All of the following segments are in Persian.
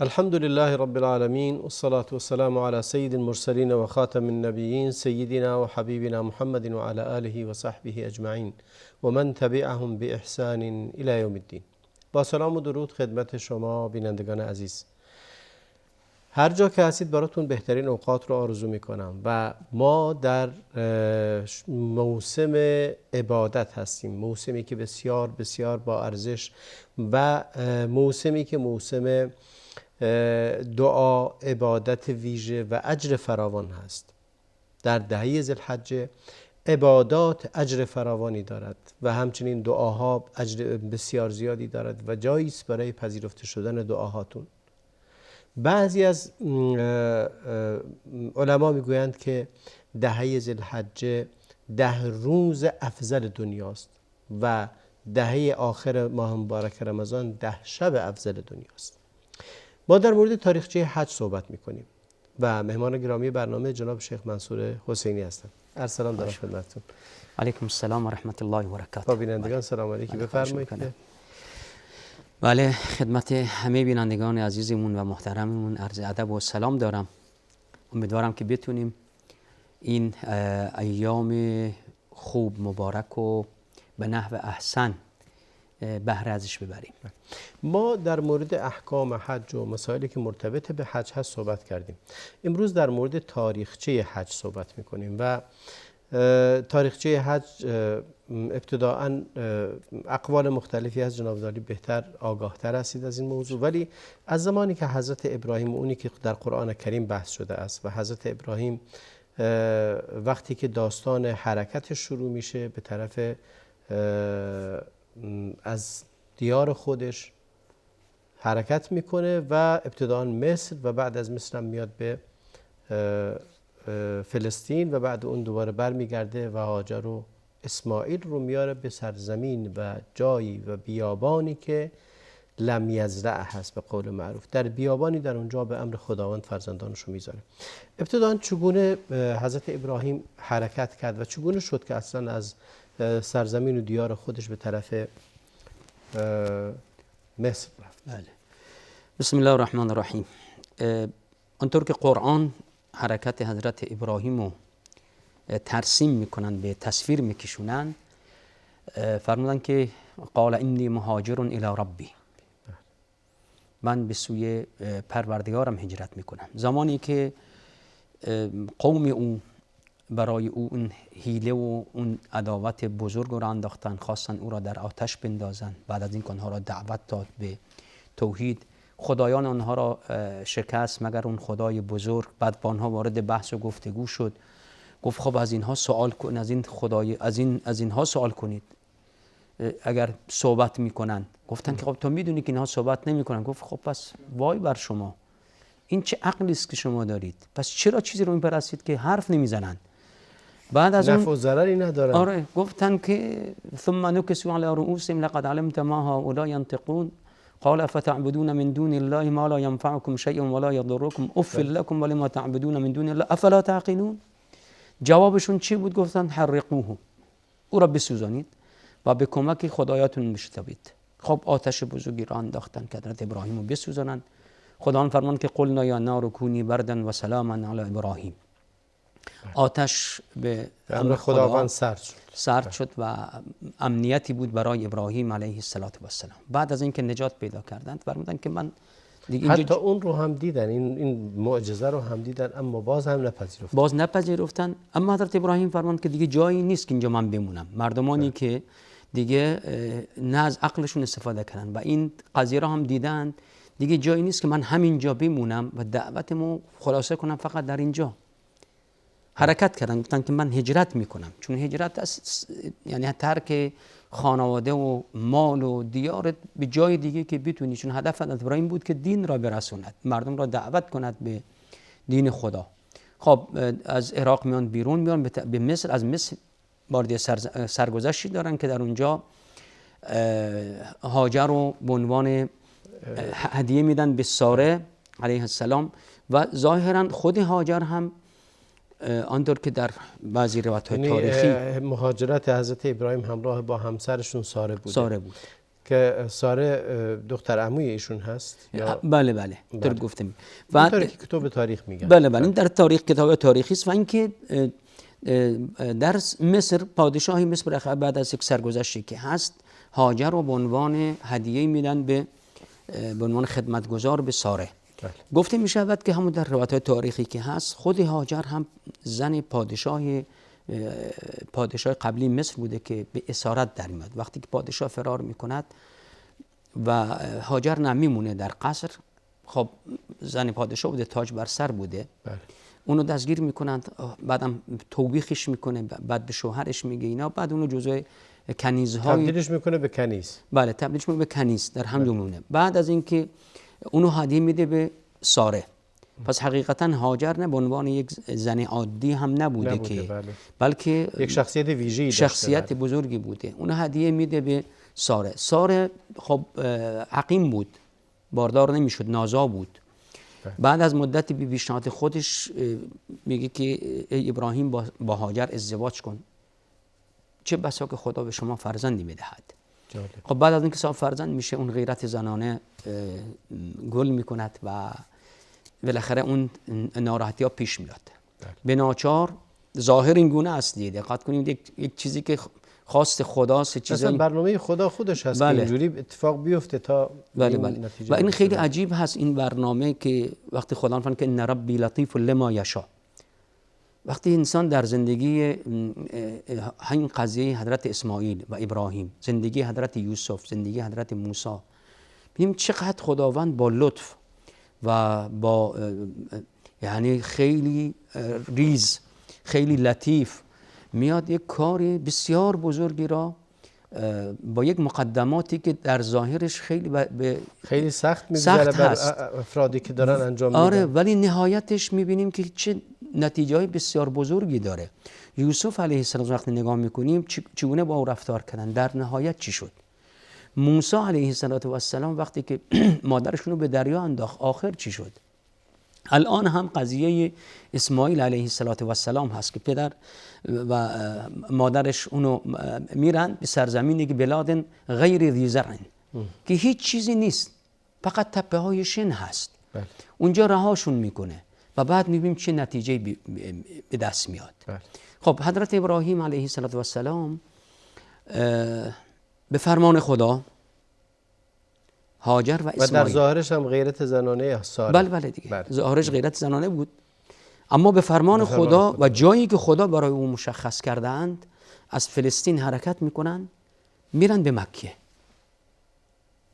الحمد لله رب العالمين والصلاة والسلام على سيد المرسلين وخاتم النبيين سيدنا وحبيبنا محمد وعلى آله وصحبه أجمعين ومن تبعهم بإحسان إلى يوم الدين. با سلام و درود خدمت شما بینندگان عزیز. هر جا که هستید براتون بهترین اوقات رو آرزو میکنم و ما در موسم عبادت هستیم، موسمی که بسیار بسیار با ارزش و موسمی که موسم دعا، عبادت ویژه و اجر فراوان هست. در دهه ذوالحجه عبادات اجر فراوانی دارد و همچنین دعاها اجر بسیار زیادی دارد و جایی است برای پذیرفته شدن دعاهاتون. بعضی از علما میگویند که دهه ذوالحجه 10 روز افضل دنیاست و دهه آخر ماه مبارک رمضان 10 شب افضل دنیاست. ما در مورد تاریخچه حج صحبت میکنیم و مهمان گرامی برنامه جناب شیخ منصور حسینی هستند. سلام دارم خدمتتون. علیکم السلام و رحمت الله و برکاته. با بینندگان سلام علیکم. بفرمایید. بله، خدمت همه بینندگان عزیزمون و محترممون عرض ادب و سلام دارم. امیدوارم که بتونیم این ایام خوب مبارک و به نحو احسن بهره ازش ببریم. ما در مورد احکام حج و مسائلی که مرتبط به حج هست صحبت کردیم. امروز در مورد تاریخچه حج صحبت میکنیم و تاریخچه حج ابتداءً اقوال مختلفی از جناب عالی بهتر آگاهتر هستید از این موضوع، ولی از زمانی که حضرت ابراهیم، اونی که در قرآن کریم بحث شده است و حضرت ابراهیم وقتی که داستان حرکتش شروع میشه به طرف از دیار خودش حرکت میکنه و ابتداء مصر و بعد از مصر هم میاد به فلسطین و بعد اون دوباره برمیگرده و هاجر و اسماعیل رو میاره به سرزمین و جایی و بیابانی که لم یزرع هست به قول معروف. در بیابانی در اونجا به امر خداوند فرزندانش رو میذاره. ابتداء چگونه حضرت ابراهیم حرکت کرد و چگونه شد که اصلا از سرزمین و دیار خودش به طرف مصر رفت؟ بله. بسم الله الرحمن الرحیم. آنطور که قرآن حرکت حضرت ابراهیم رو ترسیم میکنن، به تصویر میکشونن، فرمودن که قال انی مهاجر الی ربی، من به سوی پروردگارم هجرت میکنم. زمانی که قوم او برای او اون حیله و اون عداوت بزرگ رو انداختن، خواستن او را در آتش بندازن، بعد از این که آنها را دعوت داد به توحید، خدایان آنها را شکست مگر اون خدای بزرگ. بعد با آنها وارد بحث و گفتگو شد، گفت خب از اینها سوال کن، از این خدای از اینها سوال کنید اگر صحبت میکنن. گفتن که خب تو میدونی که اینها صحبت نمیکنن. گفت خب پس وای بر شما، این چه عقلی است که شما دارید؟ پس چرا چیزی رو میپرستید که حرف نمیزنن؟ بعد از نفع و ضرری ندارن. آره، گفتن که ثم نکسوا علی رؤوسهم لقد علمت ما هؤلاء ينطقون قال فتعبدون من دون الله ما لا ينفعكم شيئا ولا يضركم اف لكم ولما تعبدون من دون الله افلا تعقلون. جوابشون چی بود؟ گفتن حرقوه، او را بسوزانید و به کمک خدایاتون بشتابید. خب آتش بزرگی را انداختن که حضرت ابراهیم رو بسوزانند. خداوند فرمان که قلنا یا نار کونی بردا و سلاما علی ابراهیم. آتش به امر خداوند سرد شد و امنیتی بود برای ابراهیم علیه السلام. بعد از اینکه نجات پیدا کردند فرمودند که من دیگه حتی اون رو هم دیدن، این معجزه رو هم دیدن، اما باز هم نپذیرفتن. اما حضرت ابراهیم فرمود که دیگه جایی نیست که اینجا من بمونم. مردمانی که دیگه نه از عقلشون استفاده کردن و این قضیه رو هم دیدن، دیگه جایی نیست که من همینجا بمونم و دعوتمو خلاصه کنم فقط در اینجا. حرکت کردن، گفتن که من هجرت میکنم، چون هجرت یعنی ترک خانواده و مال و دیار به جای دیگه که بتونی، چون هدف از ابراهیم بود که دین را برسوند، مردم را دعوت کند به دین خدا. خب از عراق میان بیرون، میان به مصر. از مصر وارد سرگذشتی دارن که در اونجا هاجر رو به عنوان هدیه میدن به ساره علیه السلام و ظاهرا خود هاجر هم آنطور که در بعضی روایت‌های تاریخی مهاجرت حضرت ابراهیم همراه با همسرشون ساره بود. که ساره دختر عموی ایشون هست یا بله بله طور گفتم و که کتاب تاریخ میگن. بله این در تاریخ کتاب تاریخی است و اینکه در مصر پادشاهی مصر بعد از یک سرگذشتی که هست هاجر رو به عنوان هدیه میدن به عنوان خدمتگزار به ساره. گفته می شود که همون در روایات تاریخی که هست خود هاجر هم زن پادشاه قبلی مصر بوده که به اسارت در میاد. وقتی که پادشاه فرار میکند و هاجر نمیمونه در قصر، خب زن پادشاه بوده، تاج بر سر بوده، اونو دستگیر میکنند، بعدم توبیخش میکنه، بعد به شوهرش میگه اینا، بعد اونو جزء کنیزهای تبدیلش میکنه به کنیز. بله تبدیلش میکنه به کنیز در هم میمونه. بعد از اینکه اونو هدیه میده به ساره. پس حقیقتا هاجر نه به عنوان یک زن عادی هم نبوده که بلکه یک شخصیت ویژه‌ای داشته، شخصیت بزرگی بوده. اون هدیه میده به ساره. ساره خب عقیم بود، باردار نمیشد، نازا بود. بعد از مدتی به پیشنهاد خودش میگه که ای ابراهیم با هاجر ازدواج کن، چه بسا که خدا به شما فرزندی میدهد. خب بعد از اینکه صاحب فرزند میشه اون غیرت زنانه گل میکند و بالاخره اون ناراحتی ها پیش میاد. به ناچار ظاهر این گونه است دیگه. دقت کنید یک چیزی که خواست خداست، چیزی اصلا برنامه خدا خودش هست که اینجوری اتفاق بیفته تا نتیجه. و این خیلی عجیب هست این برنامه که وقتی خدا میگه که ان ربی لطیف لما یشاء، وقتی انسان در زندگی همین قضیه حضرت اسماعیل و ابراهیم، زندگی حضرت یوسف، زندگی حضرت موسی، ببینیم چقدر خداوند با لطف و با یعنی خیلی ریز، خیلی لطیف میاد یک کاری بسیار بزرگی را با یک مقدماتی که در ظاهرش خیلی سخت می‌گذره بر افرادی که دارن انجام میدن. آره، ولی نهایتش میبینیم که چه نتیجه‌های بسیار بزرگی داره. یوسف علیه السلام وقتی نگاه میکنیم چگونه با او رفتار کردن، در نهایت چی شد. موسی علیه السلام وقتی که مادرشون رو به دریا انداخت، آخر چی شد. الان هم قضیه اسماعیل علیه السلام هست که پدر و مادرش اونو میرن به سرزمینی که بلاد غیر ذی زرع که هیچ چیزی نیست، فقط تپه های شن هست. اونجا رهاشون میکنه و بعد میبینیم چه نتیجه به دست میاد. خب حضرت ابراهیم علیه السلام به فرمان خدا هاجر و اسماعیل، و در ظاهرش هم غیرت زنانه ساره. بله دیگه ظاهرش غیرت زنانه بود، اما به فرمان خدا و جایی که خدا برای او مشخص کردند از فلسطین حرکت میکنن، میرن به مکه.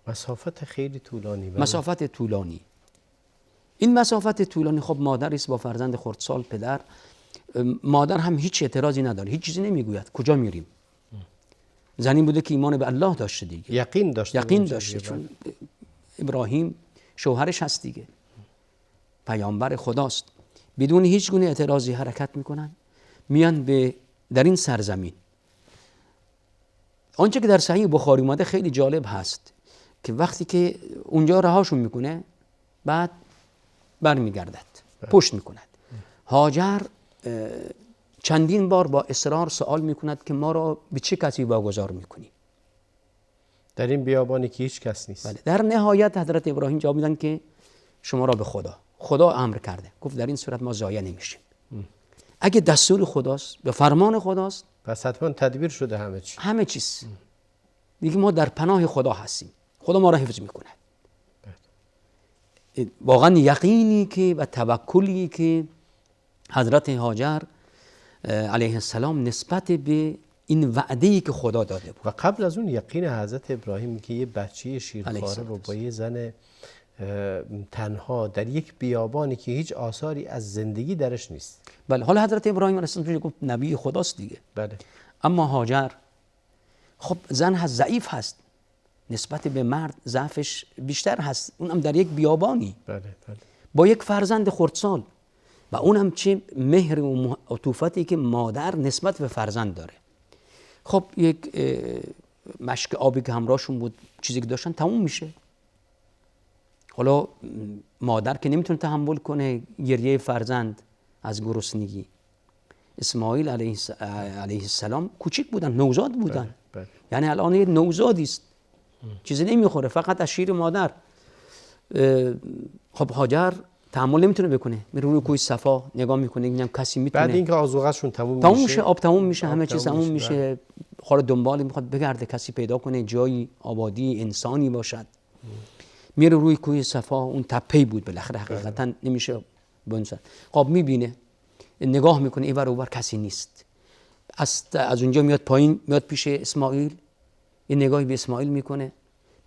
مسافت خیلی طولانی. مسافت طولانی. این مسافت طولانی، خب مادر است با فرزند خردسال، پدر، مادر هم هیچ اعتراضی نداره، هیچ چیزی نمیگوید کجا میریم. زنی بوده که ایمان به الله داشته دیگه، یقین داشته چون ابراهیم شوهرش هست دیگه، پیامبر خداست. بدون هیچ گونه اعتراضی حرکت میکنن، میان در این سرزمین. آنچه که در صحیح بخاری اومده خیلی جالب هست که وقتی که اونجا رهاشون میکنه، بعد برمیگردد، پشت میکند. هاجر چندین بار با اصرار سوال میکند که ما را به چه کسی واگذار میکنی در این بیابانی که هیچ کس نیست. بله. در نهایت حضرت ابراهیم جواب میدن که شما را به خدا امر کرده. گفت در این صورت ما ضایع نمیشیم. اگه دستور خداست، به فرمان خداست، پس حتما تدبیر شده همه چیز دیگه. ما در پناه خدا هستیم، خدا ما را حفظ میکنه. واقعا یقینی که و توکلی که حضرت هاجر علیه السلام نسبت به این وعده‌ای که خدا داده بود، و قبل از اون یقین حضرت ابراهیم که یه بچه شیرخواره و با یه زن تنها در یک بیابانی که هیچ آثاری از زندگی درش نیست. بله، حالا حضرت ابراهیم علیه السلام گفت نبی خداست دیگه. بله. اما هاجر خب زن هست، ضعیف هست، نسبت به مرد ضعفش بیشتر هست، اونم در یک بیابانی. بله. با یک فرزند خردسال، و اونم چه مهر و عطوفتی که مادر نسبت به فرزند داره. خب یک مشک آبی که همراهشون بود، چیزی که داشتن تموم میشه. حالا مادر که نمیتونه تحمل کنه گریه فرزند از گرسنگی. اسماعیل علیه السلام کوچیک بودن، نوزاد بودن. بله. یعنی الان یه نوزادی است. چیزی نمیخوره، فقط از شیر مادر. خب هاجر تحمل نمیتونه بکنه، میره روی کوه صفا نگاه میکنه، اینم کسی میتونه. بعد اینکه آذوقه‌شون تموم میشه، آب تموم میشه، همه چیز تموم میشه، خاله دنبال میخواد بگرده کسی پیدا کنه، جایی آبادی انسانی باشد. میره روی کوه صفا، اون تپه‌ای بود بالاخره، حقیقتا نمیشه بنشد. خب میبینه، نگاه میکنه اینور اونور کسی نیست. از اونجا میاد پایین، میاد پیش اسماعیل، یه نگاهی به اسماعیل میکنه،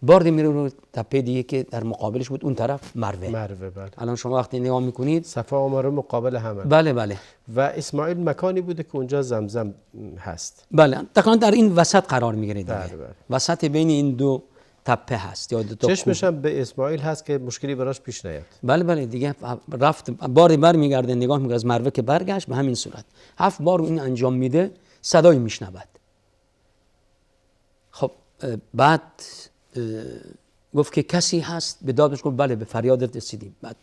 بارد میره رو تپه دیگه که در مقابلش بود، اون طرف مروه. بله. الان شما وقتی نگاه میکنید صفا و مروه مقابل همه. بله. و اسماعیل مکانی بوده که اونجا زمزم هست. بله، تقریبا در این وسط قرار میگیره دیگه. بله. وسط بین این دو تپه هست یا دو تا چشمش هم به اسماعیل هست که مشکلی براش پیش نیاد. بله دیگه رفت، باری برمیگرده، نگاه میکنه از مروه که برگشت. به همین صورت 7 بار این انجام میده، صدایی میشنود. خب بعد گفت که کسی هست؟ به دادش گفت بله، به فریادت رسیدیم. بعد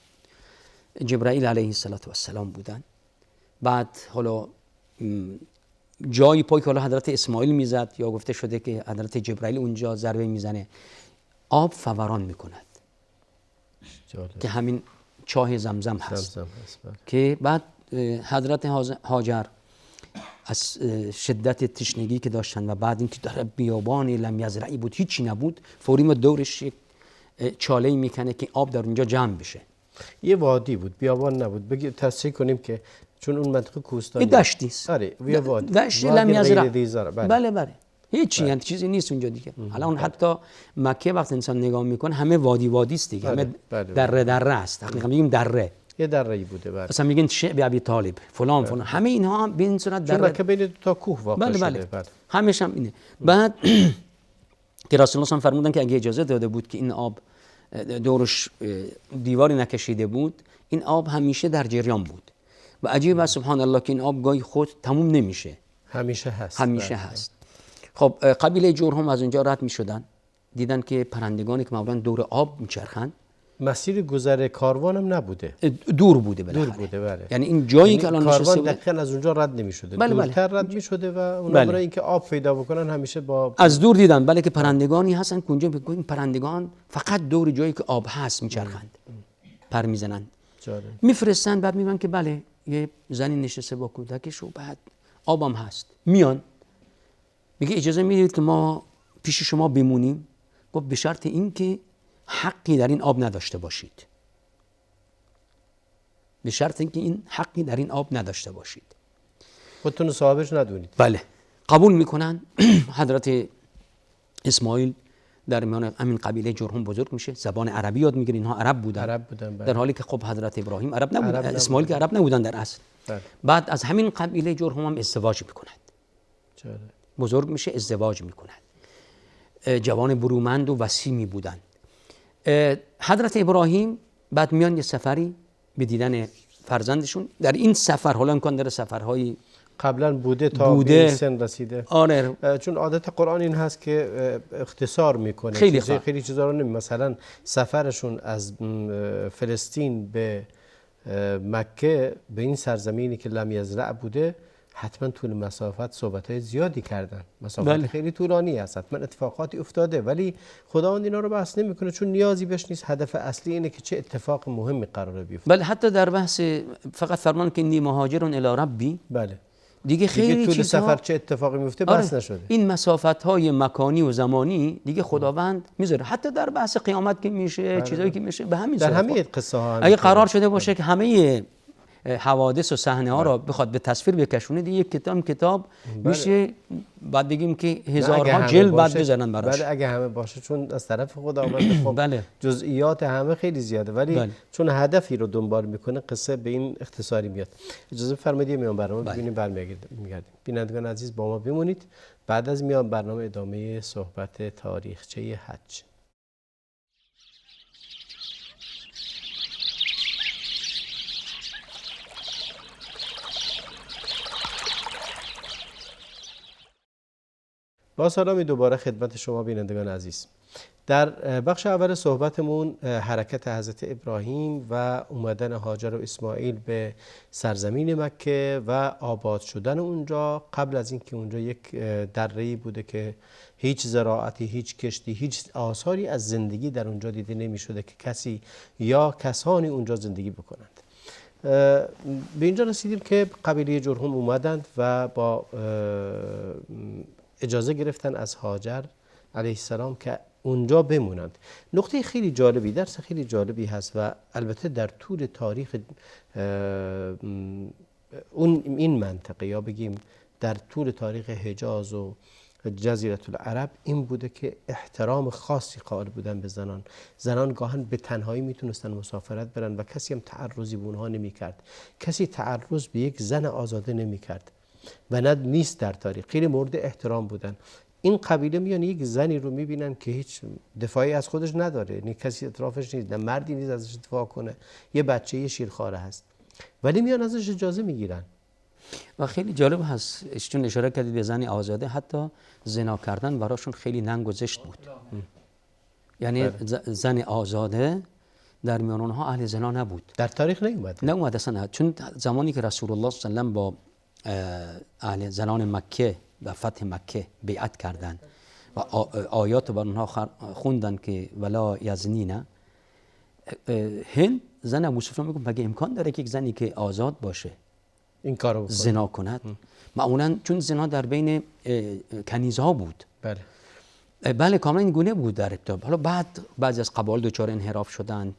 جبرائیل علیه السلام بودن. بعد حالا جایی پای که حالا حضرت اسماعیل میزد، یا گفته شده که حضرت جبرائیل اونجا ضربه میزنه، آب فوران میکند که همین چاه زمزم هست. که بعد حضرت هاجر از شدت تشنگی که داشتن و بعد اینکه در بیابان لم یزرعی بود، هیچی نبود، فوری ما دورش یک چاله‌ای میکنه که آب در اونجا جمع بشه. یه وادی بود، بیابان نبود. بگی تصحیح کنیم که چون اون منطقه کوهستانی دشتی است. آره، یه وادی. دشت لم یزرع. بله. هیچی، یعنی چیزی نیست اونجا دیگه. الان حتی مکه وقت انسان نگاه میکنه همه وادی است دیگه. همه دره است. حقیقتا میگیم دره. یه دره‌ای بوده. بله. مثلا میگن شعب ابی طالب فلان فلان، همه اینها به این صورت دره. مکه بین دو تا کوه واقع شده. بله. همش هم اینه. بعد که رسول الله فرمودن که اگه اجازه داده بود که این آب دورش دیواری نکشیده بود، این آب همیشه در جریان بود. و عجیب است سبحان الله که این آب گاهی خود تموم نمیشه، همیشه هست. خب قبیله جرهم از اونجا رد میشدن، دیدن که پرندگانی که معمولا دور آب میچرخن، مسیر گذر کاروان هم نبوده، دور بوده بالاخره. بله. یعنی این جایی که الان کاروان دقیقاً از اونجا رد نمیشده، دورتر رد میشده و اونا برای اینکه آب پیدا بکنن همیشه با از دور دیدن. بله که پرندگانی هستن که اونجا این پرندگان فقط دور جایی که آب هست میچرخند، پر میزنند، میفرستن. بعد میبینن که بله یه زنی نشسته با کودکش و بعد آبم هست. میان میگه اجازه میدید که ما پیش شما بمونیم؟ گفت به شرط اینکه حقی در این آب نداشته باشید. به شرط اینکه این حقی در این آب نداشته باشید. خودتون صاحبش ندونید. بله. قبول میکنن. حضرت اسماعیل در میان همین قبیله جرهم بزرگ میشه، زبان عربی یاد میگیره. اینها عرب بودن بله. در حالی که خب حضرت ابراهیم عرب نبود، اسماعیل که عرب نبودن در اصل. بله. بعد از همین قبیله جرهم هم ازدواج میکنند. بزرگ میشه، ازدواج میکنند. جوان برومند و وسیمی بودن. حضرت ابراهیم بعد میان یه سفری به دیدن فرزندشون. در این سفر حالا امکان داره سفرهای قبلا بوده تا به سن رسیده. آره. چون عادت قرآن این هست که اختصار میکنه، خیلی چیزا رو مثلا سفرشون از فلسطین به مکه به این سرزمینی که لم یزرع بوده حتما طول مسافت صحبت‌های زیادی کردن، مسافت خیلی طولانی است، حتما اتفاقاتی افتاده، ولی خداوند اینا رو بحث نمیکنه چون نیازی بهش نیست. هدف اصلی اینه که چه اتفاق مهمی قراره بیفته. بله حتی در بحث فقط فرمان که انی مهاجر الی ربی، بله دیگه خیلی طول سفر چه اتفاقی میفته بحث نشده. این مسافت‌های مکانی و زمانی دیگه خداوند میذاره. حتی در بحث قیامت که میشه، چیزایی که میشه به همین در همه قصه ها اگه قرار شده باشه که همه حوادث و صحنه ها را بخواد به تصویر بکشونه، دیگه کتاب میشه بعد بگیم که هزارها جلد بعد بزنن براش. بله اگه همه باشه، چون از طرف خداوند خب جزئیات همه خیلی زیاده، ولی چون هدفی رو دنبال میکنه قصه به این اختصاری میاد. اجازه بفرمایید میان برنامه ببینیم برمیگردیم. بینندگان عزیز با ما بمونید، بعد از میان برنامه ادامه صحبت تاریخچه حج. با سلامی دوباره خدمت شما بینندگان عزیز. در بخش اول صحبتمون حرکت حضرت ابراهیم و اومدن هاجر و اسماعیل به سرزمین مکه و آباد شدن اونجا، قبل از اینکه اونجا یک دره‌ای بوده که هیچ زراعتی، هیچ کشتی، هیچ آثاری از زندگی در اونجا دیده نمی شده که کسی یا کسانی اونجا زندگی بکنند. به اینجا رسیدیم که قبیله جرهم اومدند و با اجازه گرفتن از هاجر علیه السلام که اونجا بمونند. نقطه خیلی جالبی، درس خیلی جالبی هست و البته در طول تاریخ این منطقه، یا بگیم در طول تاریخ حجاز و جزیره العرب، این بوده که احترام خاصی قائل بودن به زنان. زنان گاهن به تنهایی میتونستن مسافرت برن و کسی هم تعرضی به اونها نمیکرد. کسی تعرض به یک زن آزاده نمیکرد و نیست در تاریخ. خیلی مورد احترام بودن. این قبیله میان یک زنی رو میبینن که هیچ دفاعی از خودش نداره، یعنی کسی اطرافش نیست، نه مردی نیست ازش دفاع کنه، یه بچه یه شیرخواره هست، ولی میان ازش اجازه میگیرن. و خیلی جالب هست چون اشاره کردید به زن آزاده، حتی زنا کردن براشون خیلی ننگ و زشت بود. یعنی زن آزاده در میان اونها اهل زنا نبود، در تاریخ نیومد اصلا. چون زمانی که رسول الله صلی الله علیه و با اهل زنان مکه و فتح مکه بیعت کردند و آیات بر اونها خوندن که ولا یزنین، هند زن ابو سفیان میگه مگه امکان داره که یک زنی که آزاد باشه این کارو بکنه، زنا کند؟ معمولا چون زنا در بین کنیزها بود. بله کاملا این گونه بود در ابتدا. حالا بعضی از قبایل دچار انحراف شدن،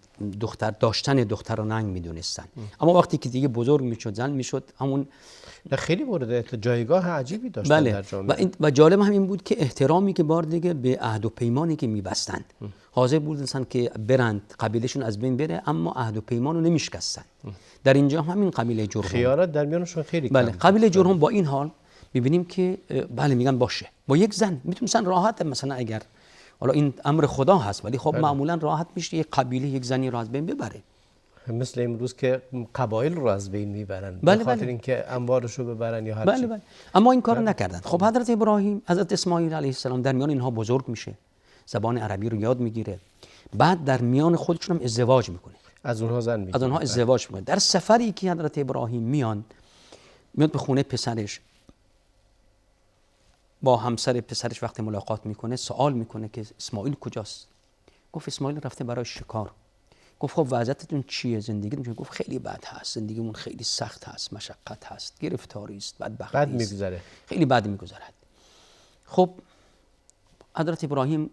داشتن دختر رو ننگ میدونستن، اما وقتی که دیگه بزرگ میشد، زن میشد، همون خیلی مورد جایگاه عجیبی داشتن در جامعه. و جالب همین بود که احترامی که بار دیگه به عهد و پیمانی که میبستن، حاضر بودن که برند قبیلهشون از بین بره، اما عهد و پیمان رو نمیشکستن. در اینجا همین قبیله جرهم، خیانت در میانشون خیلی کم. قبیله جرهم با این حال میبینیم که بله میگن باشه با یک زن میتونن راحت، مثلا اگر حالا این امر خدا هست، ولی خب معمولا راحت میشه یک قبیله یک زنی رو از بین ببره، مثل امروز که قبایل رو از بین میبرن به خاطر اینکه اموالش رو ببرن یا هر چی. اما این کارو نکردن. خب حضرت ابراهیم، حضرت اسماعیل علیه السلام در میان اینها بزرگ میشه، زبان عربی رو یاد میگیره، بعد در میان خودشون هم ازدواج میکنه، از اونها ازدواج میکنه. در سفری که حضرت ابراهیم میاد به خونه پسرش، با همسر پسرش وقتی ملاقات میکنه سوال میکنه که اسماعیل کجاست؟ گفت اسماعیل رفته برای شکار. گفت خب وضعیتتون چیه؟ زندگیتون؟ گفت خیلی بد هست، زندگیمون خیلی سخت هست، مشقت هست، گرفتاری است، بدبختی است، بد میگذره، خیلی بد میگذرد. خب حضرت ابراهیم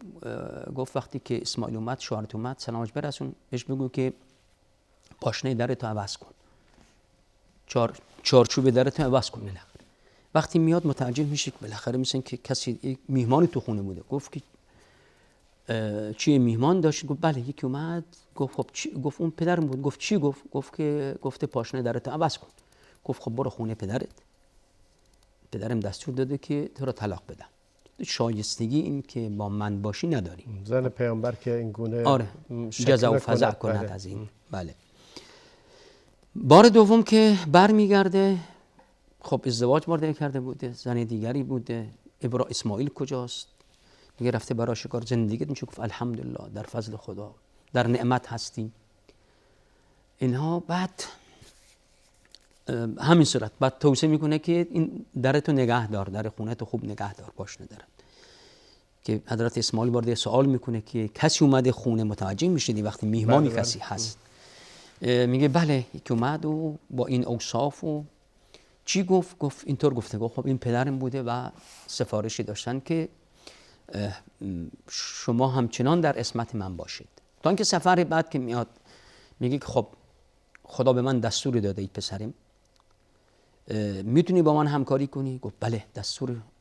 گفت وقتی که اسماعیل اومد، شوهرت اومد، سلامش برسون، بهش بگو که پاشنه درتو عوض کن، چارچوب درتو عوض کن. وقتی میاد متوجه میشه که بالاخره مثلا که کسی میهمانی تو خونه بوده. گفت که چی میهمان داشت؟ گفت بله یکی اومد. گفت خب چی؟ گفت اون پدرم بود. گفت چی؟ گفت که گفته پاشنه درتو عوض کن. گفت خب برو خونه پدرت، پدرم دستور داده که تو رو طلاق بدم، شایستگی این که با من باشی نداری. زن پیامبر که این گونه جزا و فزع کند از این. بله. بار دوم که برمیگرده، خب ازدواج وارد کرده بوده، زن دیگری بوده. اسماعیل کجاست؟ میگه رفته برای شکار. زندگیت میشه؟ گفت الحمدلله، در فضل خدا در نعمت هستیم. اینها بعد همین صورت بعد توصیه میکنه که این درتو نگه دار، در خونه تو خوب نگه دار، پاشنه درت. که حضرت اسماعیل وارد سوال میکنه که کسی اومده خونه، متوجه میشدی وقتی میهمانی کسی هست. میگه بله یکی اومد و با این اوصاف و چی گفت؟ گفت اینطور گفته. گفت خب این پدرم بوده و سفارشی داشتن که شما همچنان در عصمت من باشید. تا اینکه سفر بعد که میاد میگه که خب خدا به من دستور داده ای پسرم، میتونی با من همکاری کنی؟ گفت بله،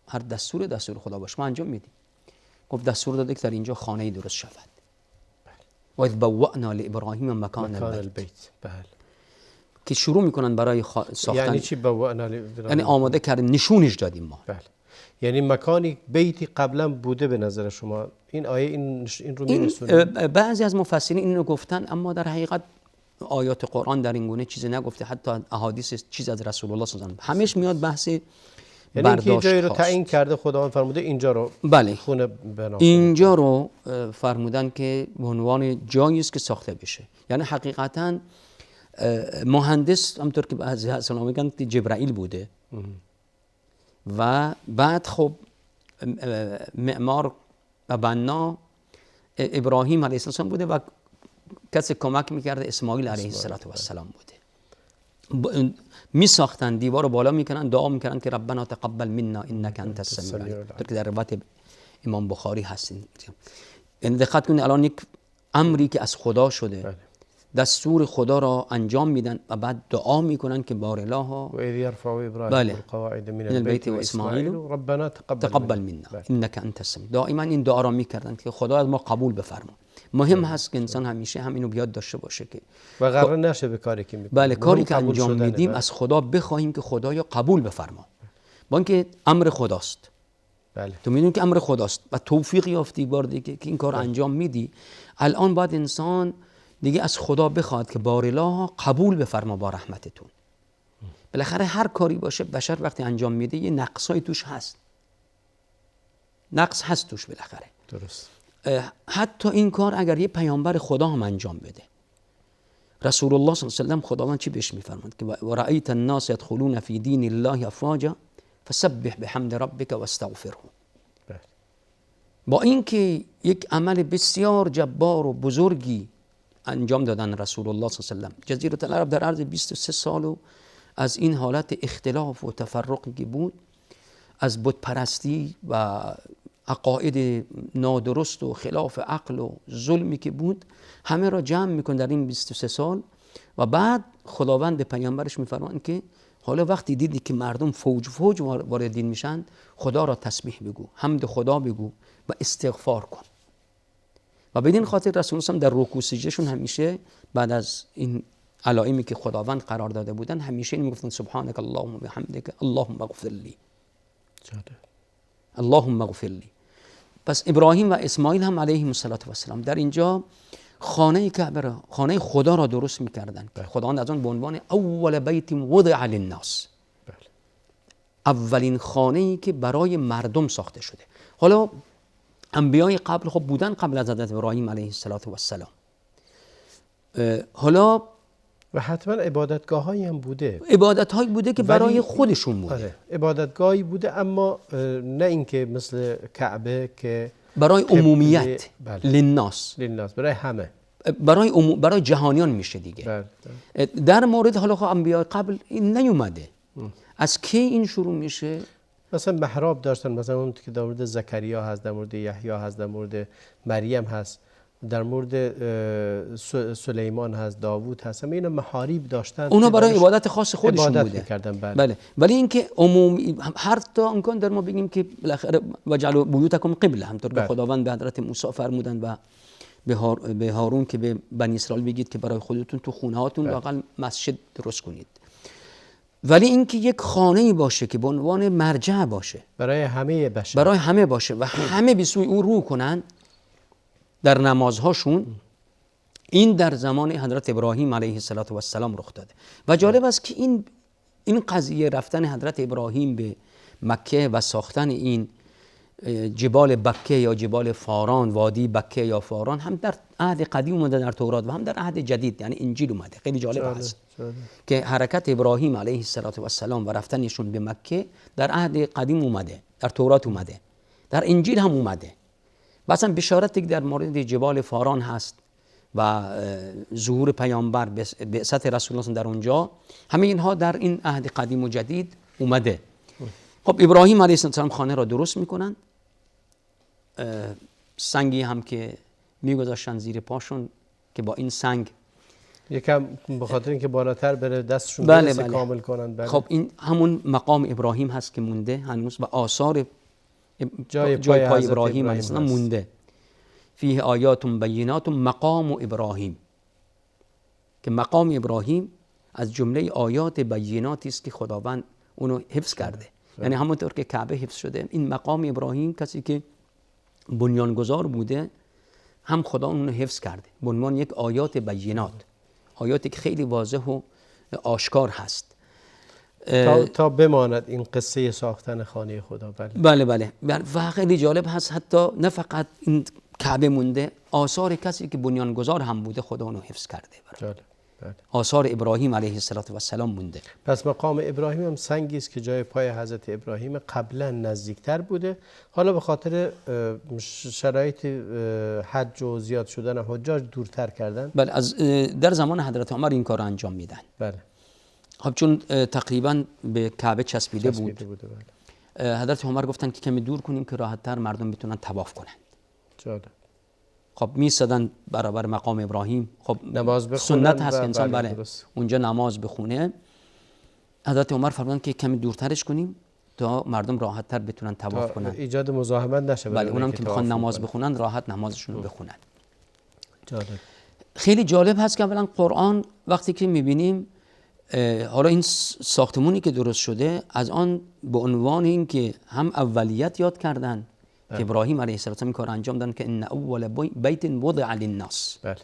هر دستور خدا باشه ما انجام میدیم. گفت دستور داده که در اینجا خانه‌ای درست شود. و اذ بوأنا لابراهیم مکان البیت. بله. که شروع میکنن برای ساختن. یعنی چی بوأنا لابراهیم؟ یعنی آماده کردیم، نشونش دادیم ما. بله. یعنی مکانی بیتی قبلا بوده به نظر شما. این آیه این رو میرسونه. بعضی از مفسرین اینو گفتن، اما در حقیقت آیات قرآن در این گونه چیزی نگفته، حتی احادیث چیز از رسول الله صلی الله علیه و آله. همش میاد بحث یعنی اینکه برداشت جایی رو هاست. تعیین کرده خداوند فرموده اینجا رو بله خونه بنا کنید. اینجا رو فرمودن که به عنوان جایی است که ساخته بشه. یعنی حقیقتا مهندس همطور که از اسلام میگن که جبرائیل بوده و بعد خب معمار و بنا ابراهیم علیه السلام بوده و کسی کمک میکرده اسماعیل علیه السلام بوده. می ساختن دیوار رو بالا میکنن، دعا میکنن که ربنا تقبل منا انک انت السمیع العلیم، طور که در روایت امام بخاری هستین. یعنی دقت کنید الان یک امری که از خدا شده، دستور خدا را انجام میدن و بعد دعا میکنن که بارالله و اذ یرفع ابراهیم القواعد من البیت و اسماعیل ربنا تقبل منا انک انت السمیع. دائما این دعا را میکردن که خدا از ما قبول بفرما. مهم هست که انسان همیشه همینو بیاد داشته باشه که و قرار نشه به کاری که میکنه. بله کاری که انجام میدیم از خدا بخواهیم که خدایا قبول بفرما، با اینکه امر خداست. بله. تو میدونی که امر خداست و توفیق یافتی بار دیگه که این کار انجام میدی. الان باید انسان دیگه از خدا بخواد که بارالله قبول بفرما با رحمتتون. بالاخره هر کاری باشه بشر وقتی انجام میده یه نقصای توش هست، نقص هست توش بالاخره. درست. حتی این کار اگر یه پیامبر خدا هم انجام بده، رسول الله صلی الله علیه و سلم خداوند چی بهش میفرماند که و رأیت الناس يدخلون فی دین الله افواجا فسبح بحمد ربک واستغفره. با اینکه یک عمل بسیار جبار و بزرگی انجام دادن رسول الله صلی الله علیه و سلم، جزیره العرب در عرض 23 سال و از این حالت اختلاف و تفرقی که بود، از بت پرستی و عقاید نادرست و خلاف عقل و ظلمی که بود، همه را جمع میکن در این 23 سال و بعد خداوند به پیامبرش میفرمان که حالا وقتی دیدی که مردم فوج وارد دین میشن، خدا را تسبیح بگو، حمد خدا بگو و استغفار کن. و بدین خاطر رسول الله در رکوع سجدهشون همیشه بعد از این علائمی که خداوند قرار داده بودن همیشه این میگفتن سبحانك اللهم وبحمدك اللهم اغفر لي، اللهم اغفر لي. پس ابراهیم و اسماعیل هم علیهم السلام در اینجا خانه کعبه را، خانه خدا را درست میکردن. خداوند از آن به عنوان اول بیت وضع للناس، اولین خانه‌ای که برای مردم ساخته شده. حالا انبیای قبل خب بودن قبل از حضرت ابراهیم علیه السلام. حالا و حتما عبادتگاه‌هایی هم بوده، عبادت‌هایی بوده که برای خودشون بوده. آره. عبادتگاهی بوده، اما نه اینکه مثل کعبه که برای عمومیت. بله. للناس برای همه، برای جهانیان میشه دیگه. بله. در مورد حالا خب انبیای قبل این نیومده. از کی این شروع میشه؟ مثلا محراب داشتن، مثلا اون که در مورد زکریا هست، در مورد یحیی هست، در مورد مریم هست، در مورد سلیمان هست، داوود هست، همه اینا محاریب داشتن. اونا برای عبادت خاص خودشون عبادت بوده. می‌کردن. بله. ولی اینکه عمومی هر تا امکان در ما بگیم که بالاخره وجعلوا بیوتکم قبله، همطور که خداوند به حضرت موسی فرمودن و به هارون که به بنی اسرائیل بگید که برای خودتون تو خونه هاتون واقعا مسجد درست کنید. ولی اینکه یک خانه‌ای باشه که به عنوان مرجع باشه برای همه بشر، برای همه باشه و همه به سوی او رو کنن در نمازهاشون، این در زمان حضرت ابراهیم علیه السلام رخ داده. و جالب است که این قضیه رفتن حضرت ابراهیم به مکه و ساختن این جبال بکه یا جبال فاران، وادی بکه یا فاران، هم در عهد قدیم اومده در تورات و هم در عهد جدید یعنی انجیل اومده. خیلی جالب است که حرکت ابراهیم علیه السلام و رفتنشون به مکه در عهد قدیم اومده، در تورات اومده، در انجیل هم اومده. مثلا بشارتی که در مورد جبال فاران هست و ظهور پیامبر، بعثت رسول الله در اونجا، همه اینها در این عهد قدیم و جدید اومده. خب ابراهیم علیه السلام خانه را درست میکنن، سنگی هم که میگذاشتن زیر پاشون که با این سنگ یکم به خاطر اینکه بالاتر بره دستشون بله. کامل کنن. بله. خب این همون مقام ابراهیم هست که مونده هنوز و آثار جای پای ابراهیم علیه السلام مونده. فیه آیات بینات مقام ابراهیم، که مقام ابراهیم از جمله آیات بیناتی است که خداوند اونو حفظ کرده. یعنی همونطور که کعبه حفظ شده، این مقام ابراهیم کسی که بنیانگذار بوده هم خدا اونو حفظ کرده به عنوان یک آیات بینات، آیاتی که خیلی واضح و آشکار هست. تا بماند این قصه ساختن خانه خدا. بله و خیلی جالب هست، حتی نه فقط این کعبه مونده، آثار کسی که بنیانگذار هم بوده خدا اونو حفظ کرده. بله. آثار ابراهیم علیه السلام مونده. پس مقام ابراهیم هم سنگی است که جای پای حضرت ابراهیم قبلا نزدیکتر بوده، حالا به خاطر شرایط حج و زیاد شدن حجاج دورتر کردن. بله، از در زمان حضرت عمر این کار انجام میدن. بله. خب چون تقریبا به کعبه چسبیده بود. بله. حضرت عمر گفتن که کمی دور کنیم که راحت‌تر مردم بتونن طواف کنن. جالب. خب میسدن برابر مقام ابراهیم، خب نماز بخونن، سنت هست که انسان بله اونجا نماز بخونه. حضرت عمر فرمودن که کمی دورترش کنیم تا مردم راحت‌تر بتونن طواف کنن، ایجاد مزاحمت نشه. بله، اونم که میخوان نماز بخونن راحت نمازشون رو بخونن. جالب. خیلی جالب هست که اولا قرآن وقتی که میبینیم حالا این ساختمونی که درست شده، از آن به عنوان این که هم اولیت یاد کردن که ابراهیم علیه السلام این کار انجام دادن که ان اول بیت وضع للناس. بله.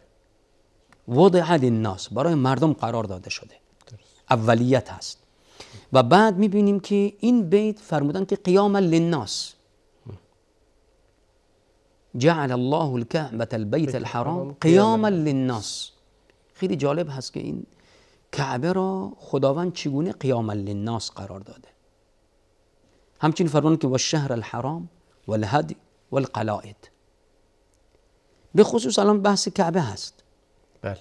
وضع للناس، برای مردم قرار داده شده. درست. اولیت هست. و بعد میبینیم که این بیت فرمودن که قیاما للناس. جعل الله الكعبة البيت الحرام قیاما للناس. خیلی جالب هست که این کعبه را خداوند چگونه قیاما للناس قرار داده. همچنین فرمودن که والشهر الحرام والهدی والقلائد. به خصوص الان بحث کعبه هست. بله.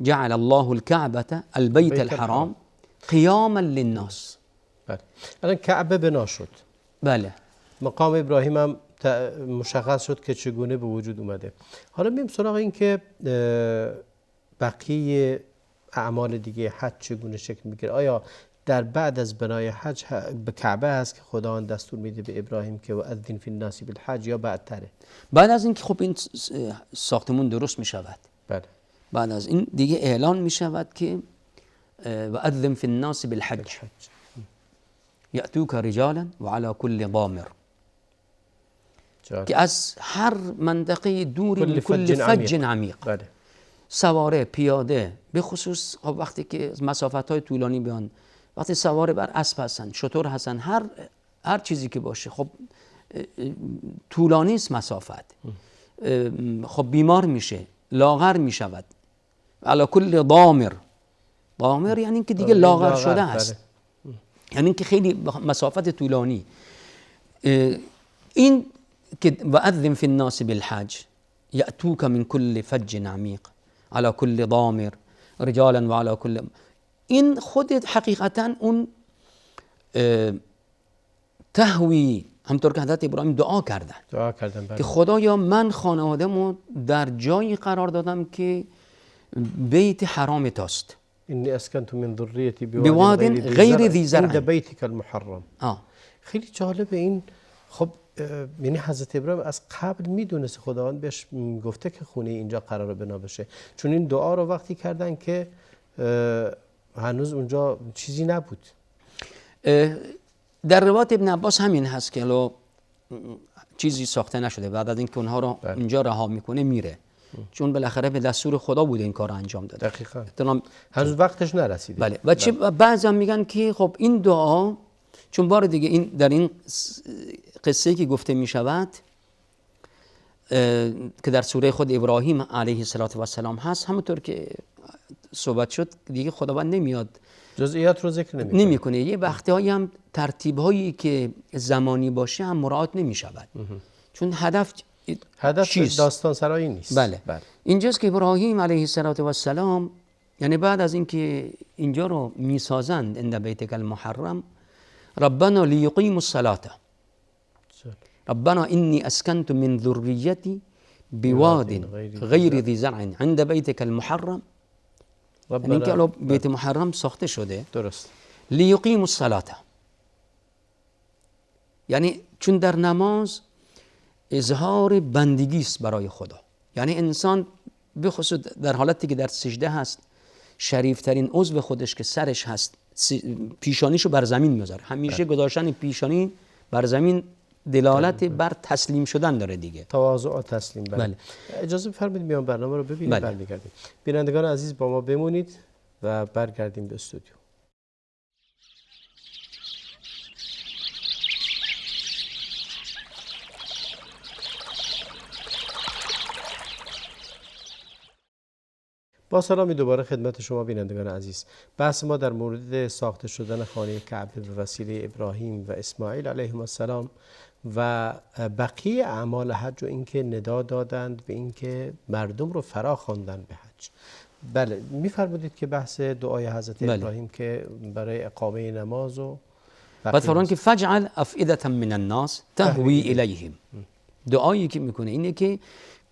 جعل الله الكعبة البيت الحرام قیاما للناس. بله. الان کعبه بنا شد. بله. مقام ابراهیم هم مشخص شد که چگونه به وجود اومده. حالا میریم سراغ این که بقیه اعمال دیگه حج چگونه شکل میگیره. آیا در بعد از بنای حج به کعبه هست که خداوند دستور میده به ابراهیم که واذن فی الناس بالحج، یا بعدتره؟ بعد از اینکه خب این ساختمون درست میشود، بله، بعد از این دیگه اعلان میشود که واذن فی الناس بالحج یأتوک رجالا وعلى كل ضامر، که از هر منطقه دوری کل فج عمیق، بله، سواره، پیاده، به خصوص وقتی که مسافت های طولانی بیان، وقتی سواره بر اسب هستن، شتر هستن، هر چیزی که باشه، خب طولانی است مسافت، خب بیمار میشه، لاغر میشود. علی کل ضامر، ضامر یعنی که دیگه لاغر شده است، یعنی که خیلی مسافت طولانی. این که واذن فی الناس بالحج یأتوک من کل فج عمیق على كل ضامر رجالا وعلى كل، این خود حقیقتا اون تهوی، همطور که حضرت ابراهیم دعا کردن که خدایا من خانواده‌مو در جایی قرار دادم که بیت حرام توست، انی اسکنت من ذریتی بواد غیر ذی زرع عند بیتک المحرم. خیلی جالبه این. خب یعنی حضرت ابراهیم از قبل میدونست خداوند بهش گفته که خونه اینجا قراره بنا بشه، چون این دعا رو وقتی کردن که هنوز اونجا چیزی نبود. در روایت ابن عباس همین هست که لو چیزی ساخته نشده، بعد از اینکه اونها رو اینجا رها میکنه میره، چون بالاخره به دستور خدا بوده این کار رو انجام داده. دقیقاً هنوز وقتش نرسیده. بله. و چه بعضی میگن که خب این دعا، چون بار دیگه این در این قصه که گفته می شود که در سوره خود ابراهیم علیه السلام هست، همونطور که صحبت شد دیگه خداوند نمیاد جزئیات رو ذکر نمیکنه. یه وقتهایی هم ترتیب هایی که زمانی باشه هم مراعات نمی شود، چون هدف داستان سرایی نیست. بله. اینجاست که ابراهیم علیه السلام، یعنی بعد از اینکه اینجا رو میسازند عند بیتک المحرم، ربنا لیقیموا الصلاة ربنا انی اسکنت من ذریتی بواد غیر ذی زرع عند بیتک المحرم، یعنی که الان بیت محرم ساخته شده، درست، لیقیموا الصلاة، یعنی چون در نماز اظهار بندگی است برای خدا، یعنی انسان به خصوص در حالتی که در سجده هست، شریفترین عضو خودش که سرش هست پیشانیشو بر زمین میذاره. همیشه گذاشتن پیشانی بر زمین دلالت بر تسلیم شدن داره دیگه، تواضع و تسلیم. بله. اجازه بفرمایید میام برنامه رو ببینیم. برمیگردیم. بینندگان عزیز با ما بمونید و برگردیم به استودیو. با سلامی دوباره خدمت شما بینندگان عزیز. بحث ما در مورد ساخته شدن خانه کعبه به وسیله ابراهیم و اسماعیل علیهم السلام و بقیه اعمال حج و اینکه ندا دادند به اینکه مردم رو فرا خواندن به حج. بله، می‌فرمودید که بحث دعای حضرت ابراهیم که برای اقامه نماز و بعد فرمان که فجعل افئدة من الناس تهوی الیهم، دعایی که میکنه اینه که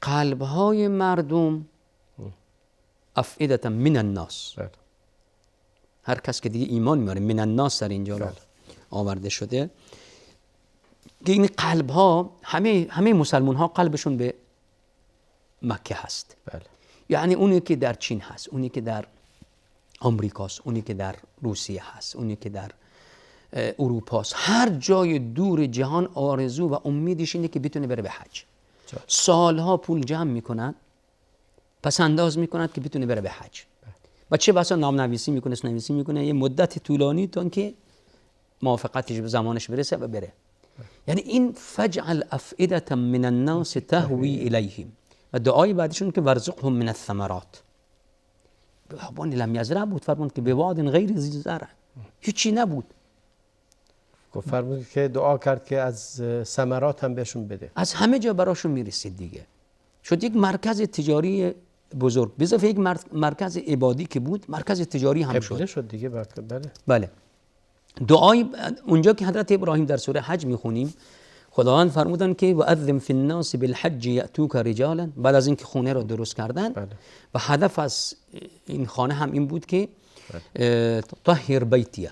قلب‌های مردم افئدة من الناس، هر کس که دیگه ایمان میاره، من الناس در اینجا آورده شده که این قلب ها همه مسلمان ها قلبشون به مکه هست. بله. یعنی اونی که در چین هست، اونی که در آمریکاست، اونی که در روسیه هست، اونی که در اروپا است، هر جای دور جهان آرزو و امیدش اینه که بتونه بره به حج. سالها پول جمع میکنند، پس انداز میکند که بتونه بره به حج. و چه بسا نام نویسی میکنه، نویسی میکنه یه مدت طولانی تا اینکه موافقتش به زمانش برسه و بره. یعنی این فجعل افئدة من الناس تهوی الیهم و دعای بعدشون که ورزقهم من الثمرات. بیابان لم یزرع بود، فرمود که به واد غیر ذی زرع، هیچی نبود. فرمود که دعا کرد که از ثمرات هم بهشون بده، از همه جا براشون میرسید دیگه. شد یک مرکز تجاری بزرگ، به اضافه یک مرکز عبادی که بود، مرکز تجاری هم شد دیگه. بله. بله. دعای اونجا که حضرت ابراهیم در سوره حج میخونیم، خداوند فرمودن که واذن فی الناس بالحج یاتوک رجالا، بعد از اینکه خونه رو درست کردن. بله. و هدف از این خانه هم این بود که طهر بیتیه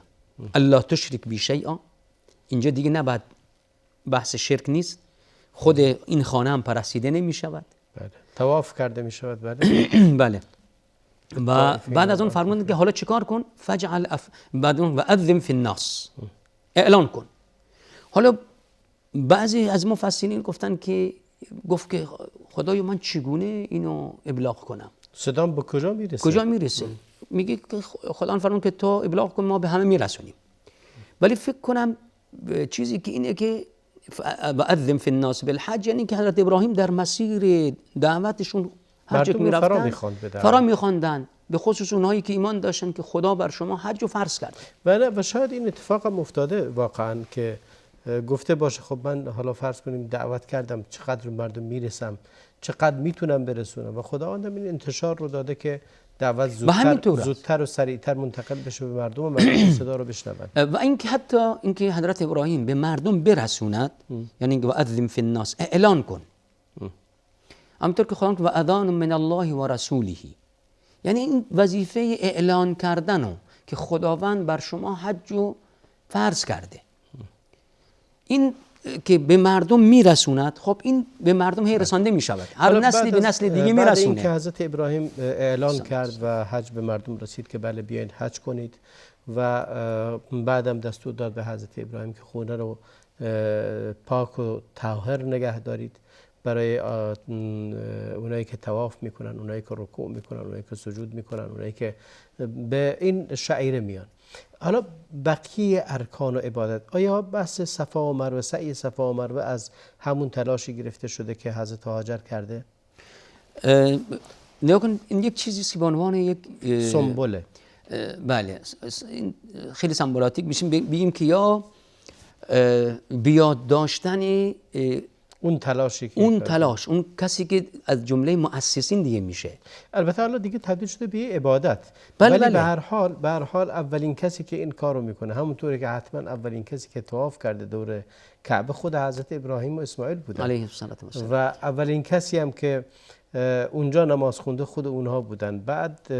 الله تشرک بی شیئا، اینجا دیگه نباید بحث شرک نیست، خود این خانه هم پرستیده نمی شود. بله. طواف کرده می شود. بله. بله. و بعد از اون فرمودن که حالا چیکار کن؟ فجعل بعد اون واذن فی الناس، اعلان کن. حالا بعضی از مفسرین گفت که خدایا من چگونه اینو ابلاغ کنم؟ صدام به کجا میرسه؟ میگه که خدا فرمود که تو ابلاغ کن، ما به همه میرسونیم. ولی فکر کنم چیزی که اینه که واذن فی الناس بالحج، یعنی که حضرت ابراهیم در مسیر دعوتشون حج میرفتن، فرا میخواندن، به خصوص اونهایی که ایمان داشتن که خدا بر شما حج رو فرض کرد. و شاید این اتفاق هم افتاده واقعا که گفته باشه خب من حالا فرض کنیم دعوت کردم، چقدر مردم میرسم، چقدر میتونم برسونم، و خداوند این انتشار رو داده که دعوت زودتر و سریعتر منتقل بشه به مردم و مردم صدا رو بشنون. و اینکه حتی اینکه حضرت ابراهیم به مردم برسوند، یعنی و اذن فی الناس، اعلان کن. همونطور که خداوند و اذان من الله و رسوله، یعنی این وظیفه اعلان کردن که خداوند بر شما حج رو فرض کرده، این که به مردم میرسوند. خب این به مردم هی رسانده میشود، هر نسلی به نسل دیگه میرسونه. بعد اینکه حضرت ابراهیم اعلان کرد و حج به مردم رسید که بله بیاین حج کنید، و بعدم دستور داد به حضرت ابراهیم که خونه رو پاک و طاهر نگه دارید برای اونایی که طواف میکنن، اونایی که رکوع میکنن، اونایی که سجود میکنن، اونایی که به این شعیره میان. حالا بقیه ارکان و عبادت، آیا بحث صفا و مروه، سعی صفا و مروه از همون تلاشی گرفته شده که حضرت هاجر کرده؟ نگاه این یک چیزی است که به عنوان یک سمبوله. بله، خیلی سمبولاتیک میشیم بگیم که یا بیاد داشتن اون تلاشی که اون کسی که از جمله مؤسسین دیگه میشه. البته حالا دیگه تبدیل شده به عبادت. ولی به هر حال اولین کسی که این کارو میکنه، همونطوری که حتما اولین کسی که طواف کرده دور کعبه خود حضرت ابراهیم و اسماعیل بودن علیه السلام، و اولین کسی هم که اونجا نماز خونده خود اونها بودن. بعد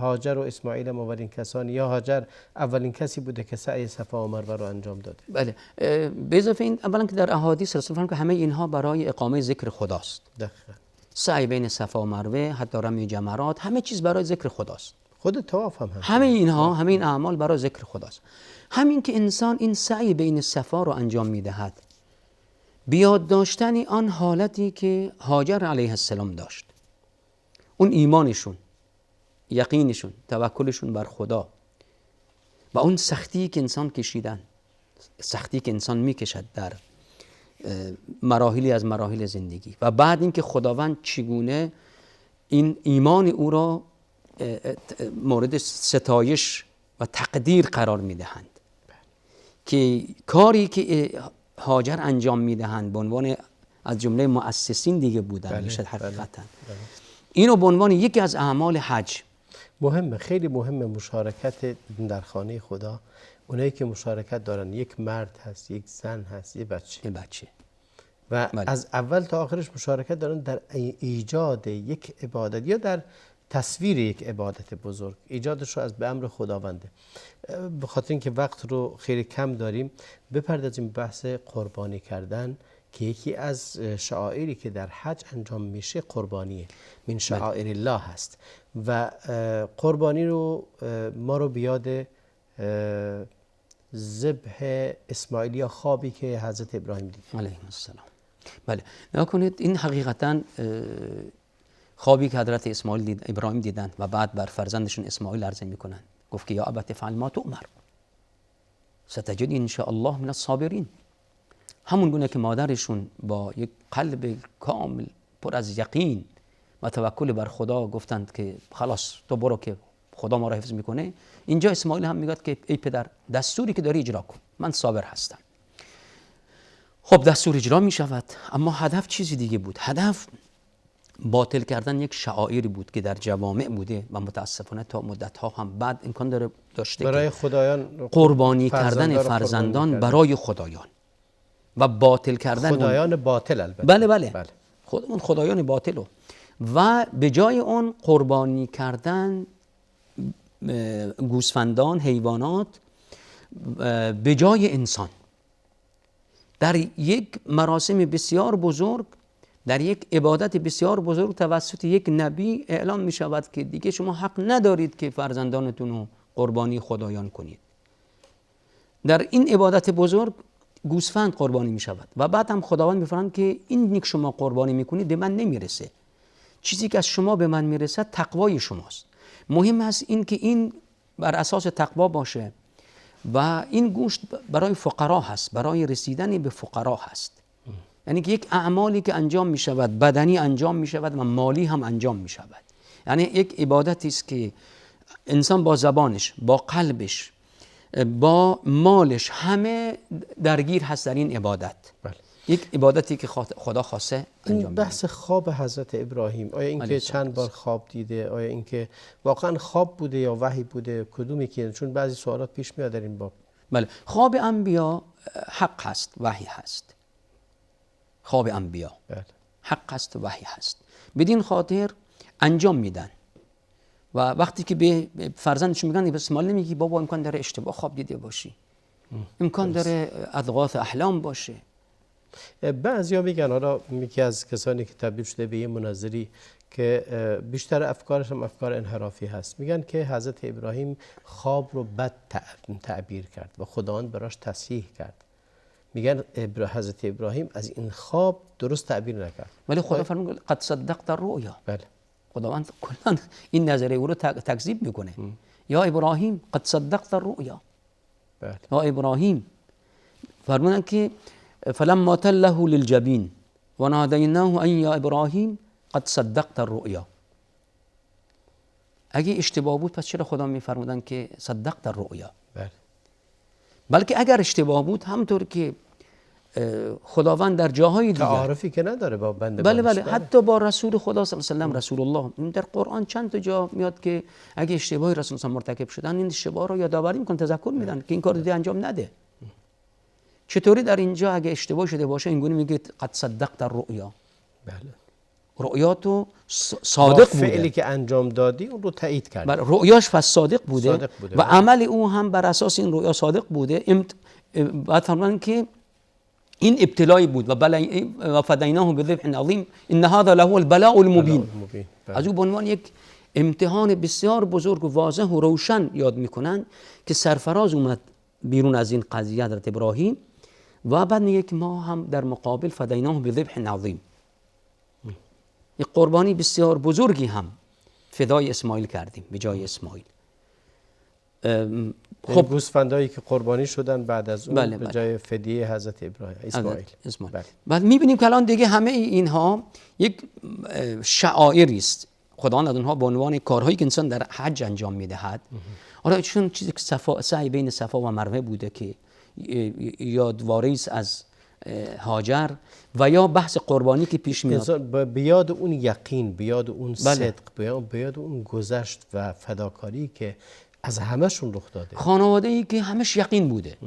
هاجر و اسماعیل هم اولین کسانی، یا هاجر اولین کسی بوده که سعی صفا و مروه رو انجام داده. بله. به اضافه این اولا که در احادیث رسول الله که همه اینها برای اقامه ذکر خداست. دقیقاً. سعی بین صفا و مروه، حتی رمی جمرات، همه چیز برای ذکر خداست. خود طواف هم همه اینها، همه این اعمال برای ذکر خداست. همین که انسان این سعی بین صفا رو انجام میدهد، بیاد داشتن آن حالتی که هاجر علیه السلام داشت، اون ایمانشون، یقینشون، توکلشون بر خدا و اون سختی که انسان کشیدن، سختی که انسان میکشد در مراحلی از مراحل زندگی، و بعد اینکه خداوند چگونه این ایمان او را مورد ستایش و تقدیر قرار میدهند که کاری که هاجر انجام میدهند به عنوان از جمله مؤسسین دیگه بودن میشد حقیقتا اینو به عنوان یکی از اعمال حج مهمه، خیلی مهمه مشارکت در خانه خدا. اونایی که مشارکت دارن یک مرد هست، یک زن هست، یک بچه و از اول تا آخرش مشارکت دارن در ایجاد یک عبادت یا در تصویر یک عبادت بزرگ. ایجادش رو از به امر خداونده. به خاطر اینکه وقت رو خیلی کم داریم بپردازیم بحث قربانی کردن که یکی از شعائری که در حج انجام میشه قربانیه، من شعائر الله هست و قربانی رو ما رو بیاد ذبح اسماعیل یا خوابی که حضرت ابراهیم دید علیه السلام. بله نگاه کنید، این حقیقتا خوابی که حضرت ابراهیم دیدن و بعد بر فرزندشون اسماعیل عرضه میکنن، گفت که یا ابت افعل ما تؤمر ستجدنی ان شاء الله من الصابرین. همون گونه که مادرشون با یک قلب کامل پر از یقین و توکل بر خدا گفتند که خلاص تو برو که خدا ما را حفظ میکنه، اینجا اسماعیل هم میگه که ای پدر دستوری که داری اجرا کن، من صابر هستم. خب دستور اجرا میشود، اما هدف چیزی دیگه بود. هدف باطل کردن یک شعائری بود که در جوامع بوده و متاسفانه تا مدت‌ها هم بعد امکان داشته برای که خدایان قربانی کردن فرزندان برای خدایان و باطل کردن خدایان باطل البته. بله. خودمون خدایان باطلو و به جای اون قربانی کردن گوسفندان، حیوانات به جای انسان در یک مراسم بسیار بزرگ، در یک عبادت بسیار بزرگ توسط یک نبی اعلام می شود که دیگه شما حق ندارید که فرزندانتون رو قربانی خدایان کنید. در این عبادت بزرگ گوسفند قربانی می شود و بعد هم خداوند می‌فرماید که این که شما قربانی میکنید به من نمیرسه، چیزی که از شما به من میرسه تقوای شماست. مهم است این که این بر اساس تقوا باشه و این گوشت برای فقرا هست، برای رسیدن به فقرا هست. یعنی که یک اعمالی که انجام می شود، بدنی انجام می شود و مالی هم انجام می شود. یعنی یک عبادتی است که انسان با زبانش، با قلبش، با مالش همه درگیر هست در این عبادت. بله. یک عبادتی که خدا خواسته انجام این بحث خواب حضرت ابراهیم، آیا اینکه چند بار خواب دیده، آیا اینکه واقعا خواب بوده یا وحی بوده، کدومی که؟ چون بعضی سوالات پیش میاد در این باب. بله، خواب انبیا حق هست، وحی هست. خواب انبیا حق هست و وحی هست، بدین خاطر انجام میدن و وقتی که به فرزندش میگن به اسماعیل نمیگی بابا امکان داره اشتباه خواب دیده باشی، امکان داره اضغاث احلام باشه. بعضیا میگن، حالا یکی از کسانی که تبدیل شده به یه مناظری که بیشتر افکارش هم افکار انحرافی هست، میگن که حضرت ابراهیم خواب رو بد تعبیر کرد و خداوند براش تصحیح کرد. میگن حضرت ابراهیم از این خواب درست تعبیر نکرد، ولی خدا فرمود قد صدقت الرؤیا. بله، خداوند کلا این نظریه او رو تکذیب میکنه. یا ابراهیم قد صدقت الرؤیا. بله. یا ابراهیم فرمودن که فلما تله للجبین و نادیناه ان یا ابراهیم قد صدقت الرؤیا. اگه اشتباه بود پس چرا خدا میفرمودن که صدقت الرؤیا؟ بله. بلکه اگر اشتباه بود همطور که خداوند در جاهای دیگر تعارفی که نداره با بنده، بله حتی با رسول خدا صلی الله علیه و آله رسول الله در قرآن چند تا جا میاد که اگه اشتباهی رسول الله مرتکب شدن این اشتباه رو یادآوری میکنن، تذکر میدن که این کار دیگه انجام نده. چطوری در اینجا اگه اشتباه شده باشه اینگونه میگه قد صدقت الرؤیا؟ بله، رؤیاتو صادق بوده، فعلی که انجام دادی اون رو تایید کرد. بله، رؤیاش پس صادق بوده و عمل او هم بر اساس این رؤیا صادق بوده. بعد فرمودن که این ابتلایی بود و فدیناه بذبح عظیم ان هذا له البلاء المبین. از او به عنوان یک امتحان بسیار بزرگ و واضح و روشن یاد میکنن که سرفراز اومد بیرون از این قضیه حضرت ابراهیم و بعد میگه که ما هم در مقابل فدیناه بذبح عظیم، یک قربانی بسیار بزرگی هم فدای اسماعیل کردیم به جای اسماعیل. خب گوسفندایی که قربانی شدن بعد از اون به جای فدیه حضرت ابراهیم اسماعیل. بعد میبینیم که الان دیگه همه اینها یک شعائری است، خداوند از اونها به عنوان کارهایی که انسان در حج انجام میدهد. حالا چون چیزی که سعی بین صفا و مروه بوده که یادواره است از هاجر و یا بحث قربانی که پیش میاد، به یاد اون یقین، به یاد اون صدق، به یاد اون گذشت و فداکاری که از همشون رخ داده، خانواده‌ای که همش یقین بوده.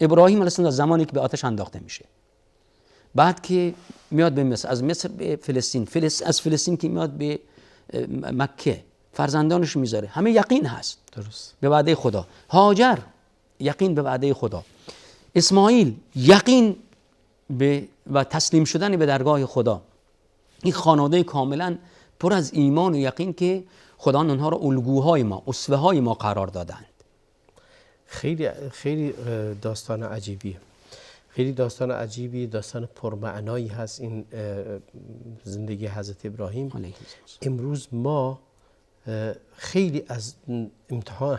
ابراهیم علیه السلام زمانی که به آتش انداخته میشه، بعد که میاد به مصر، از مصر به فلسطین، از فلسطین که میاد به مکه، فرزندانش میذاره، همه یقین هست درست به وعده خدا. هاجر یقین به وعده خدا، اسماعیل یقین به و تسلیم شدن به درگاه خدا. این خانواده کاملا پر از ایمان و یقین که خدا اونها را الگوهای ما، اسوه های ما قرار دادند. خیلی خیلی داستان عجیبیه، خیلی داستان عجیبی، داستان پرمعنایی هست این زندگی حضرت ابراهیم. امروز ما خیلی از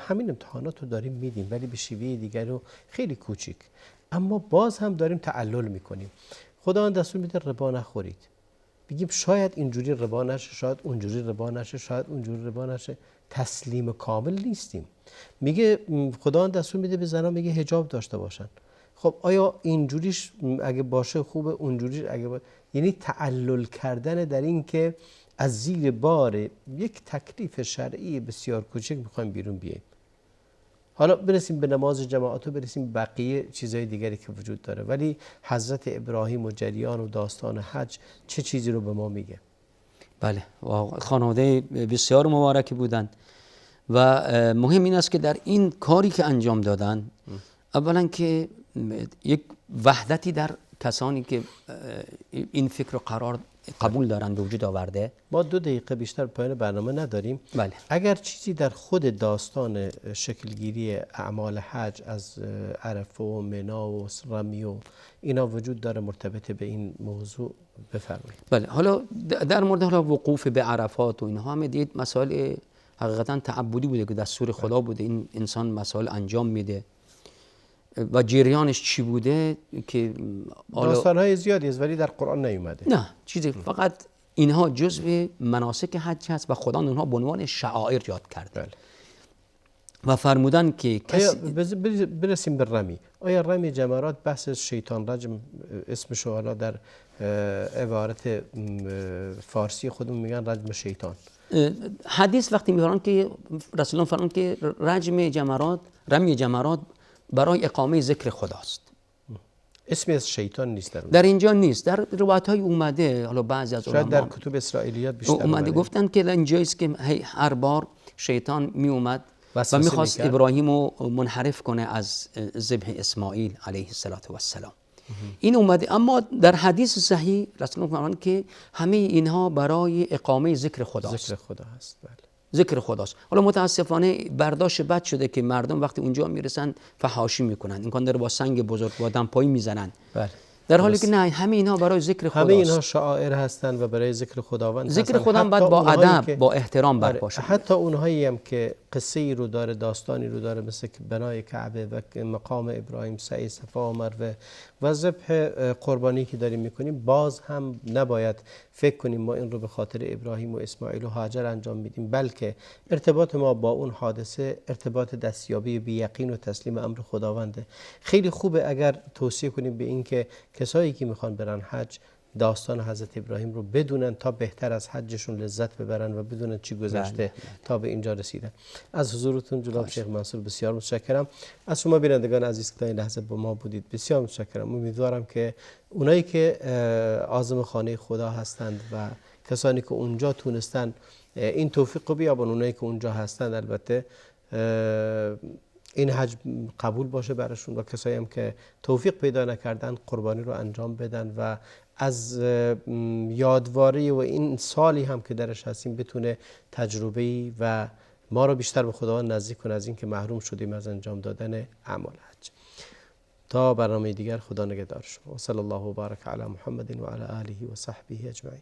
همین امتحانات رو داریم میدیم، ولی به شیوه دیگر رو خیلی کوچیک، اما باز هم داریم تعلل میکنیم. خداوند دستور میده ربا نخورید، بگیم شاید اینجوری ربا نشه، شاید اونجوری ربا نشه، شاید اونجوری ربا نشه. تسلیم کامل نیستیم. میگه خداوند دستور میده به زنان میگه حجاب داشته باشن. خب آیا اینجوریش اگه باشه خوبه، اونجوریش اگه یعنی تعلل کردن در این که از زیر بار یک تکلیف شرعی بسیار کوچک میخوایم بیرون بیاییم. حالا برسیم به نماز جماعت و برسیم بقیه چیزهای دیگری که وجود داره، ولی حضرت ابراهیم و جریان و داستان حج چه چیزی رو به ما میگه؟ بله، خانواده بسیار مبارکی بودند و مهم این است که در این کاری که انجام دادن، اولا که یک وحدتی در کسانی که این فکر رو قبول دارن به وجود آورده. ما 2 دقیقه بیشتر پایان برنامه نداریم. بله. اگر چیزی در خود داستان شکلگیری اعمال حج از عرفه و منی و رمی و اینا وجود داره مرتبط به این موضوع بفرمایید. بله، حالا در مورد وقوف به عرفات و اینها هم دید مسائل حقیقتا تعبدی بوده که دستور خدا بوده، این انسان مسائل انجام میده و جریانش چی بوده که داستان‌های زیادی است ولی در قرآن نیومده. نه، چیزی فقط اینها جزء مناسک حج هست و خدا اونها به عنوان شعائر یاد کرده. بله. و فرمودن که برسیم به رمی. آیا رمی جمرات بحث شیطان رجم اسمش حالا در عبارت فارسی خودمون میگن رجم شیطان. حدیث وقتی میبرن که رسولان فرمودن که رمی جمرات برای اقامه ذکر خداست. اسمی از شیطان نیست در اینجا نیست. در روایت‌های اومده، حالا بعضی از علما شاید در کتب اسرائیلیات بیشتر اومده گفتن که اینجاست که هر بار شیطان می اومد و میخواست ابراهیم رو منحرف کنه از ذبح اسماعیل علیه السلام. این اومده، اما در حدیث صحیح رسول الله فرمودند که همه اینها برای اقامه ذکر خداست. ذکر خدا هست. بله. ذکر خداست. حالا متاسفانه برداشت بد شده که مردم وقتی اونجا میرسن فحاشی میکنن، امکان داره با سنگ بزرگ با دمپایی میزنن. بله. در حالی که نه، همه اینها برای ذکر خداست. همه اینها شعائر هستند و برای ذکر خداوند ذکر خدا باید با ادب، با احترام برپا شود. حتی اونهایی هم که قصه ای رو داره، داستانی رو داره، مثل بنای کعبه و مقام ابراهیم، سعی صفا و مروه و ذبح قربانی که داریم میکنیم، باز هم نباید فکر کنیم ما این رو به خاطر ابراهیم و اسماعیل و هاجر انجام میدیم، بلکه ارتباط ما با اون حادثه ارتباط دستیابی به یقین و تسلیم امر خداونده. خیلی خوبه اگر توصیه کنیم به این که کسایی که میخوان برن حج داستان حضرت ابراهیم رو بدونن تا بهتر از حجشون لذت ببرن و بدونن چی گذشته تا به اینجا رسیدن. از حضورتون جناب شیخ منصور بسیار متشکرم. از شما بینندگان عزیز که تا این لحظه با ما بودید بسیار متشکرم. امیدوارم که اونایی که عازم خانه خدا هستند و کسانی که اونجا تونستن این توفیق رو بیابن، اونایی که اونجا هستند البته این حج قبول باشه براشون و کسایی هم که توفیق پیدا نکردن قربانی رو انجام بدن و از یادواری و این سالی هم که درش هستیم بتونه تجربه‌ای و ما رو بیشتر به خداوند نزدیک کنه از این که محروم شدیم از انجام دادن اعمال حج. تا برنامه دیگر خدا نگهدار شما. و صلی الله و بارک علی محمد و علی آله و صحبه اجمعین.